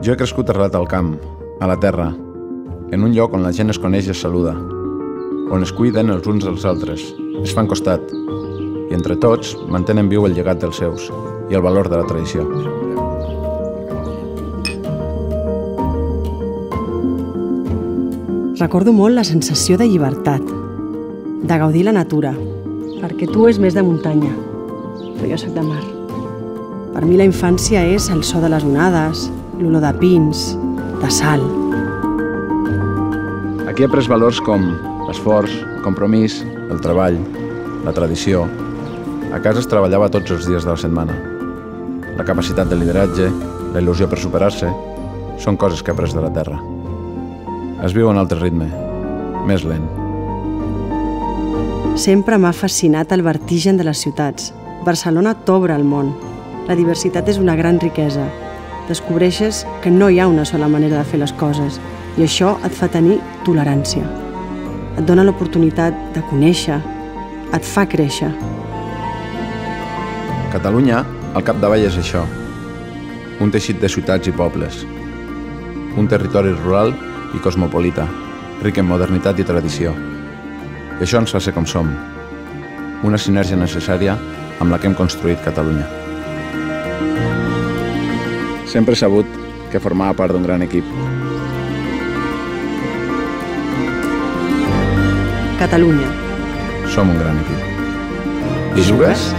Jo he crescut arrelat al camp, a la terra, en un lloc on la gent es coneix i es saluda, on es cuiden els uns als altres, es fan costat, i entre tots mantenen viu el llegat dels seus i el valor de la tradició. Recordo molt la sensació de llibertat, de gaudir la natura, perquè tu és més de muntanya, però jo soc de mar. Per mi la infància és el so de les onades, l'olor de pins, de sal. Aquí he après valors com l'esforç, el compromís, el treball, la tradició. A casa es treballava tots els dies de la setmana. La capacitat de lideratge, la il·lusió per superar-se, són coses que he après de la terra. Es viu a un altre ritme, més lent. Sempre m'ha fascinat el vertigen de les ciutats. Barcelona t'obre al món. La diversitat és una gran riquesa. Descobreixes que no hi ha una sola manera de fer les coses i això et fa tenir tolerància. Et dona l'oportunitat de conèixer, et fa créixer. Catalunya, al capdavall, és això. Un teixit de ciutats i pobles. Un territori rural i cosmopolita, ric en modernitat i tradició. I això ens fa ser com som. Una sinergia necessària amb la que hem construït Catalunya. Sempre he sabut que formava part d'un gran equip. Catalunya. Som un gran equip. Hi jugues?